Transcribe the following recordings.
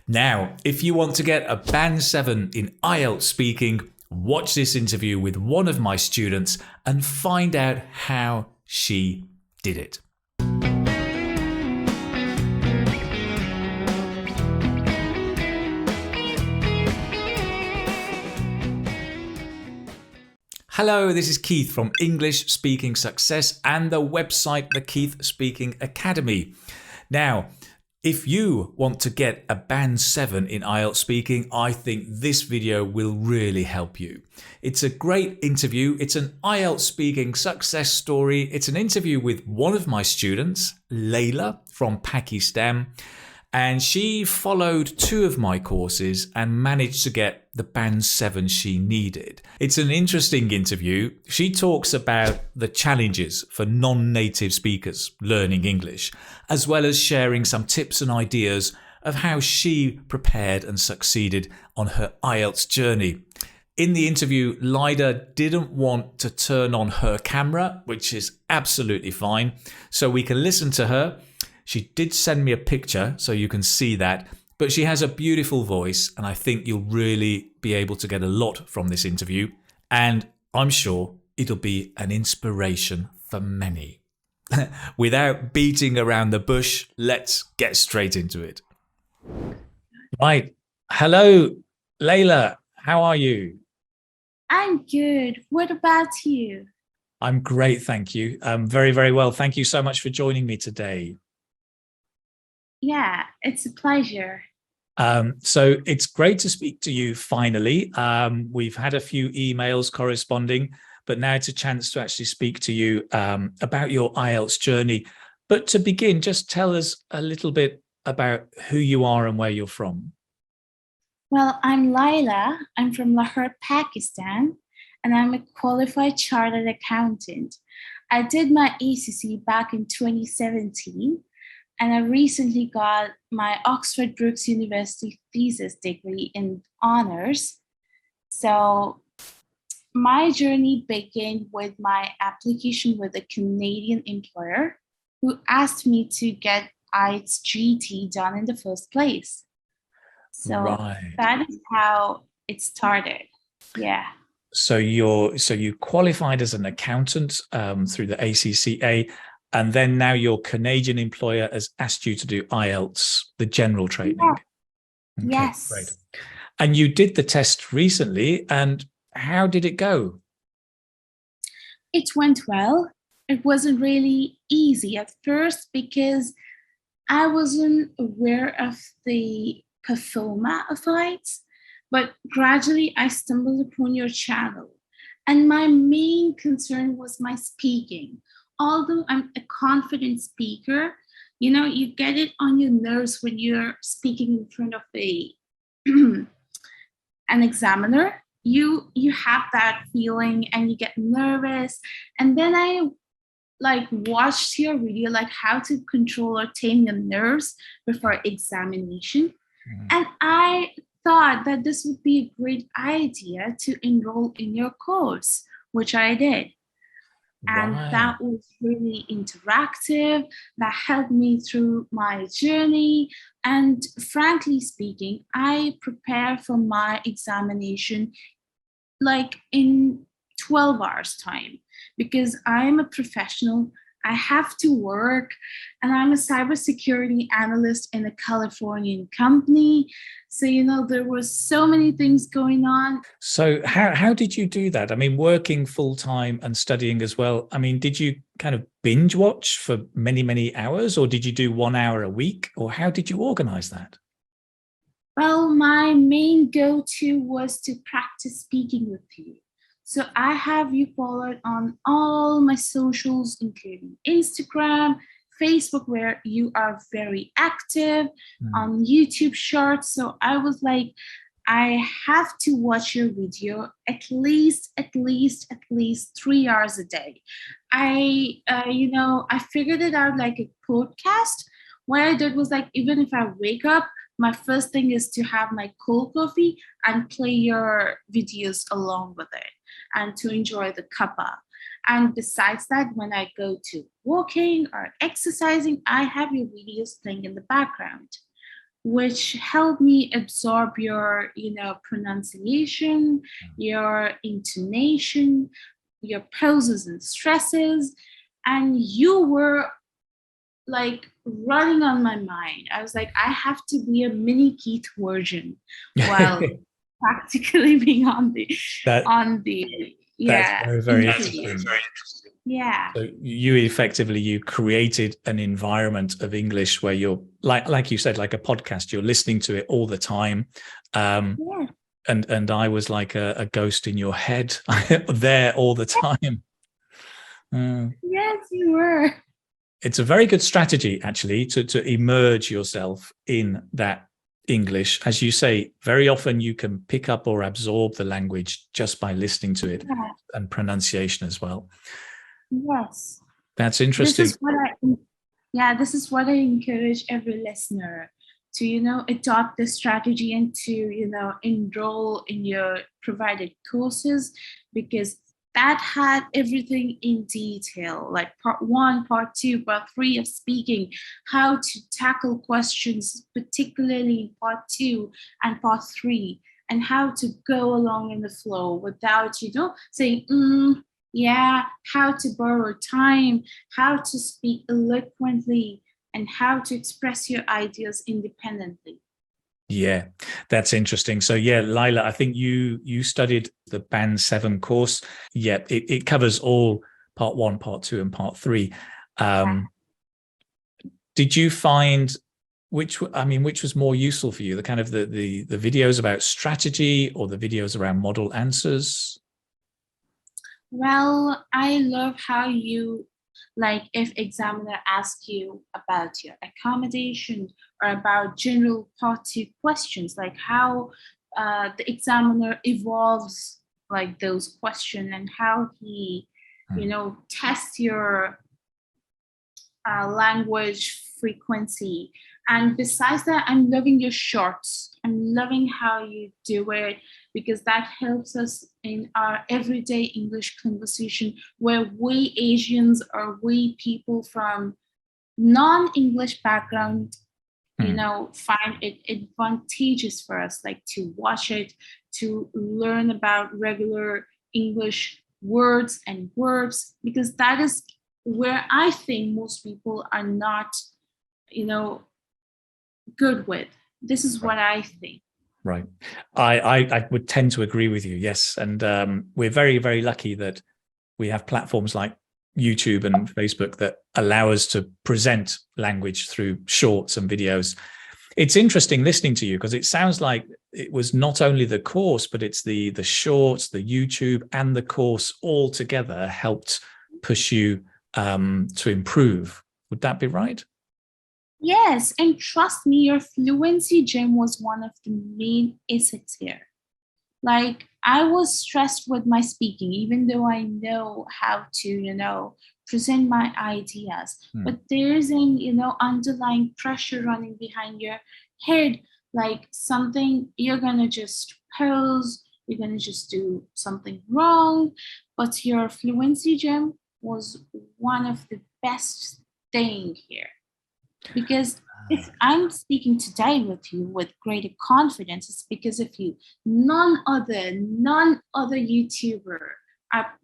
Now, if you want to get a Band 7 in IELTS speaking, watch this interview with one of my students and find out how she did it. Hello, this is Keith from English Speaking Success and the website The Keith Speaking Academy. Now, if you want to get a Band 7 in IELTS speaking, I think this video will really help you. It's a great interview. It's an IELTS speaking success story. It's an interview with one of my students, Laylaa from Pakistan. And she followed 2 of my courses and managed to get the Band 7 she needed. It's an interesting interview. She talks about the challenges for non-native speakers learning English, as well as sharing some tips and ideas of how she prepared and succeeded on her IELTS journey. In the interview, Laylaa didn't want to turn on her camera, which is absolutely fine, so we can listen to her. She did send me a picture so you can see that, but she has a beautiful voice and I think you'll really be able to get a lot from this interview, and I'm sure it'll be an inspiration for many. Without beating around the bush, let's get straight into it. Right. Hello, Laylaa. How are you? I'm good. What about you? I'm great, thank you. Very, very well. Thank you so much for joining me today. Yeah, it's a pleasure. So it's great to speak to you finally. We've had a few emails corresponding, but now it's a chance to actually speak to you about your IELTS journey. But to begin, just tell us a little bit about who you are and where you're from. Well, I'm Laylaa. I'm from Lahore, Pakistan, and I'm a qualified chartered accountant. I did my ACC back in 2017. And I recently got my Oxford Brookes University thesis degree in honors. So my journey began with my application with a Canadian employer who asked me to get IELTS GT done in the first place. So That is how it started. Yeah. So you qualified as an accountant through the ACCA. And then now your Canadian employer has asked you to do IELTS, the general training. Yeah. Okay, yes. Great. And you did the test recently, and how did it go? It went well. It wasn't really easy at first because I wasn't aware of the performa of IELTS, but gradually I stumbled upon your channel. And my main concern was my speaking. Although I'm a confident speaker, you know, you get it on your nerves when you're speaking in front of an examiner. You have that feeling and you get nervous. And then I watched your video, like how to control or tame your nerves before examination. And I thought that this would be a great idea to enroll in your course, which I did. And that was really interactive. That helped me through my journey. And frankly speaking, I prepare for my examination like in 12 hours time because I'm a professional. I have to work, and I'm a cybersecurity analyst in a Californian company. So, you know, there were so many things going on. So how did you do that? I mean, working full time and studying as well. I mean, did you kind of binge watch for many, many hours, or did you do 1 hour a week, or how did you organize that? Well, my main go-to was to practice speaking with you. So I have you followed on all my socials, including Instagram, Facebook, where you are very active, on YouTube Shorts. So I was like, I have to watch your video at least 3 hours a day. I figured it out like a podcast. What I did was like, even if I wake up, my first thing is to have my cold coffee and play your videos along with it and to enjoy the cuppa. And besides that, when I go to walking or exercising, I have your videos playing in the background. which help me absorb your, pronunciation, your intonation, your pauses and stresses. And you were like running on my mind. I was like, I have to be a mini Keith version while practically being that on the that's yeah very, very interview. interesting. Yeah. So you created an environment of English where you're like you said, like a podcast, you're listening to it all the time. Yeah. And I was like a ghost in your head there all the time. Yes, you were. It's a very good strategy, actually, to immerse yourself in that English. As you say, very often you can pick up or absorb the language just by listening to it, Yeah. and pronunciation as well. Yes. That's This interesting. is what this is what I encourage every listener to, adopt this strategy and to, enroll in your provided courses, because that had everything in detail, like part 1, part 2, part 3 of speaking, how to tackle questions, particularly in part 2 and part 3, and how to go along in the flow without, saying, yeah, how to borrow time, how to speak eloquently, and how to express your ideas independently. Yeah, that's interesting. So yeah, Laylaa, I think you studied the Band 7 course. Yeah, it covers all part 1, part 2, and part 3. Did you find which was more useful for you, the kind of the videos about strategy or the videos around model answers? Well, I love how you, like, if examiner asks you about your accommodation or about general part 2 questions, like how the examiner evolves like those questions, and how he, tests your language frequency. And besides that, I'm loving your shorts. I'm loving how you do it, because that helps us in our everyday English conversation, where we Asians or we people from non-English background, find it advantageous for us, like to watch it, to learn about regular English words and verbs, because that is where I think most people are not, good with. This is what I think. Right. I would tend to agree with you. Yes. And we're very, very lucky that we have platforms like YouTube and Facebook that allow us to present language through shorts and videos. It's interesting listening to you, because it sounds like it was not only the course, but it's the shorts, the YouTube, and the course all together helped push you to improve. Would that be right? Yes, and trust me, your fluency gym was one of the main assets here. Like, I was stressed with my speaking, even though I know how to, present my ideas. But there's an, underlying pressure running behind your head, like something you're gonna just pose, you're gonna just do something wrong. But your fluency gym was one of the best thing here. Because if I'm speaking today with you with greater confidence, it's because of you. None other YouTuber are,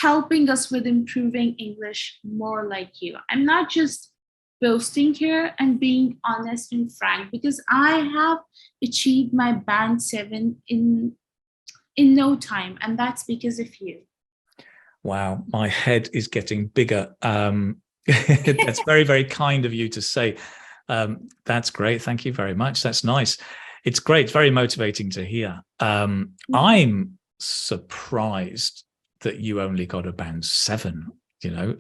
helping us with improving English more like you. I'm not just boasting here and being honest and frank, because I have achieved my band 7 in no time, and that's because of you. Wow, my head is getting bigger. That's very, very kind of you to say. That's great. Thank you very much. That's nice. It's great. It's very motivating to hear. I'm surprised that you only got a band 7.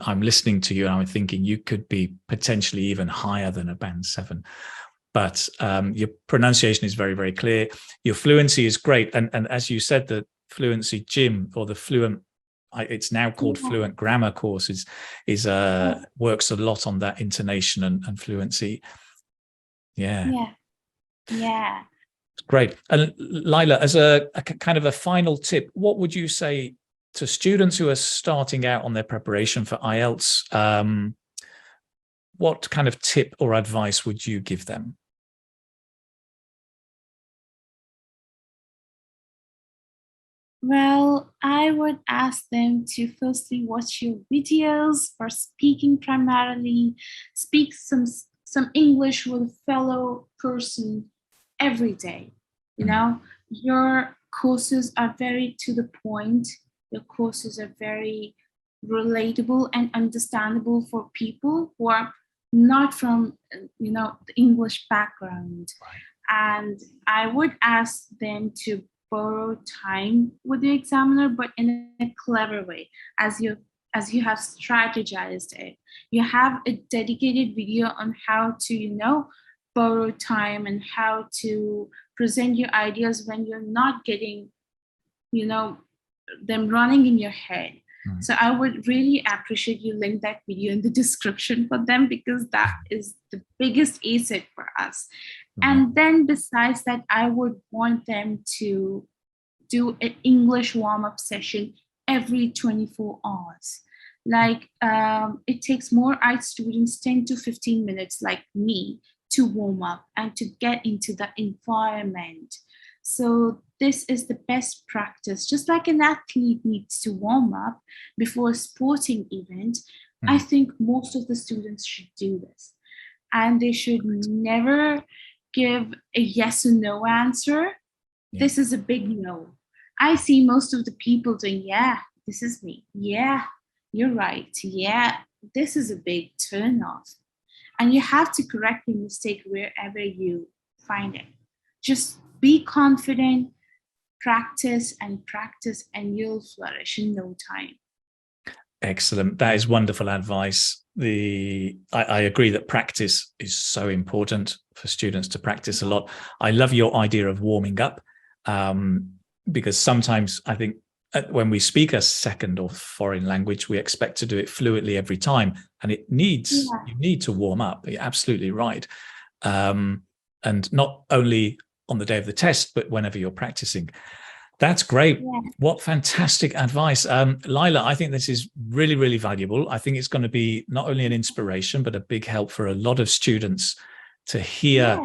I'm listening to you and I'm thinking you could be potentially even higher than a band 7. But your pronunciation is very, very clear. Your fluency is great. And as you said, the fluency gym, or the fluent, it's now called Fluent Grammar course, is works a lot on that intonation and fluency. Yeah. Great. And Laylaa, as a kind of a final tip, what would you say to students who are starting out on their preparation for IELTS? what kind of tip or advice would you give them? Well, I would ask them to firstly watch your videos for speaking primarily, speak some English with a fellow person every day. You know, your courses are very to the point. Your courses are very relatable and understandable for people who are not from, the English background. Right. And I would ask them to borrow time with the examiner, but in a clever way, as you have strategized it. You have a dedicated video on how to, borrow time and how to present your ideas when you're not getting, them running in your head. So I would really appreciate you link that video in the description for them, because that is the biggest asset for us. And then besides that, I would want them to do an English warm-up session every 24 hours. Like it takes more IELTS students 10 to 15 minutes like me to warm up and to get into the environment. So this is the best practice. Just like an athlete needs to warm up before a sporting event, I think most of the students should do this. And they should never give a yes or no answer. This is a big no. I see most of the people doing, yeah, this is me. Yeah, you're right. Yeah, this is a big turnoff. And you have to correct your mistake wherever you find it. Just be confident, practice, and you'll flourish in no time. Excellent. That is wonderful advice. I agree that practice is so important for students to practice a lot. I love your idea of warming up, because sometimes I think when we speak a second or foreign language, we expect to do it fluently every time, and you need to warm up. You're absolutely right. And not only on the day of the test, but whenever you're practicing. That's great. Yeah. What fantastic advice. Laylaa, I think this is really, really valuable. I think it's going to be not only an inspiration, but a big help for a lot of students to hear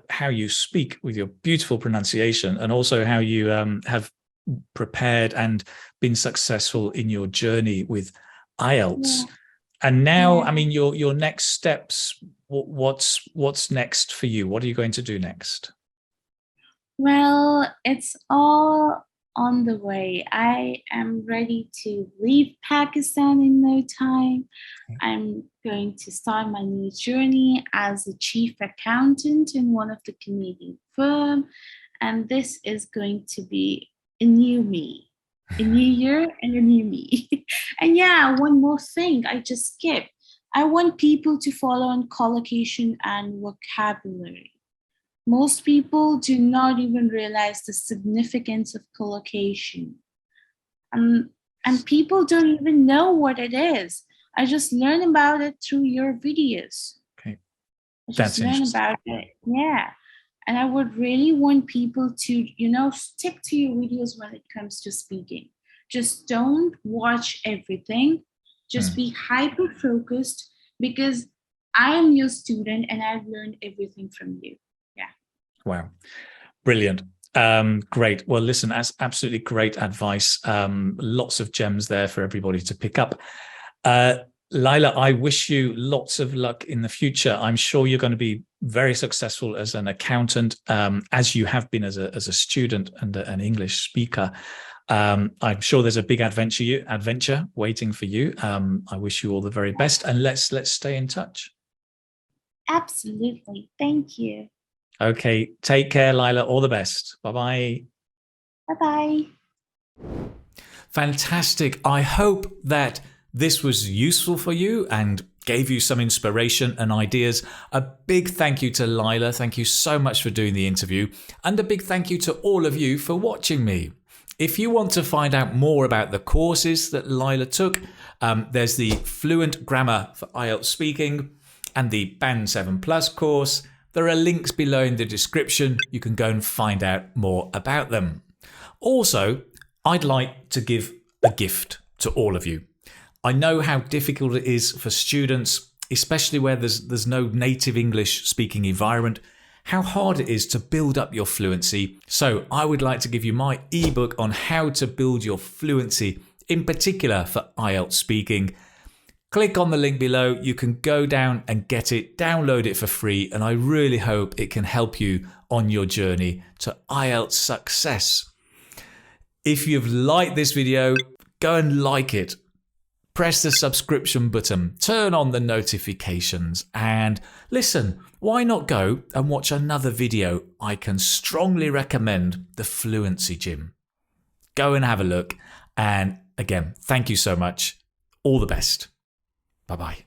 how you speak with your beautiful pronunciation, and also how you have prepared and been successful in your journey with IELTS. And now, I mean, your next steps, what's next for you? What are you going to do next? Well, it's all on the way. I am ready to leave Pakistan in no time. I'm going to start my new journey as a chief accountant in one of the Canadian firms. And this is going to be a new me, a new year and a new me. And one more thing I just skipped. I want people to follow on collocation and vocabulary. Most people do not even realize the significance of collocation. And people don't even know what it is. I just learned about it through your videos. Okay. That's interesting. About it. Yeah. And I would really want people to, stick to your videos when it comes to speaking. Just don't watch everything. Just be hyper-focused, because I am your student and I've learned everything from you. Wow. Brilliant. Great. Well, listen, that's absolutely great advice. Lots of gems there for everybody to pick up. Laylaa, I wish you lots of luck in the future. I'm sure you're going to be very successful as an accountant, as you have been as a student and an English speaker. I'm sure there's a big adventure waiting for you. I wish you all the very best, and let's stay in touch. Absolutely. Thank you. Okay, take care, Laylaa. All the best. Bye-bye. Bye-bye. Fantastic. I hope that this was useful for you and gave you some inspiration and ideas. A big thank you to Laylaa. Thank you so much for doing the interview. And a big thank you to all of you for watching me. If you want to find out more about the courses that Laylaa took, there's the Fluent Grammar for IELTS Speaking and the Band 7 Plus course. There are links below in the description. You can go and find out more about them. Also, I'd like to give a gift to all of you. I know how difficult it is for students especially where there's no native English speaking environment, how hard it is to build up your fluency. So I would like to give you my ebook on how to build your fluency, in particular for IELTS speaking. Click on the link below. You can go down and get it, download it for free, and I really hope it can help you on your journey to IELTS success. If you've liked this video, go and like it. Press the subscription button, turn on the notifications, and listen, why not go and watch another video? I can strongly recommend the Fluency Gym. Go and have a look. And again, thank you so much. All the best. Bye-bye.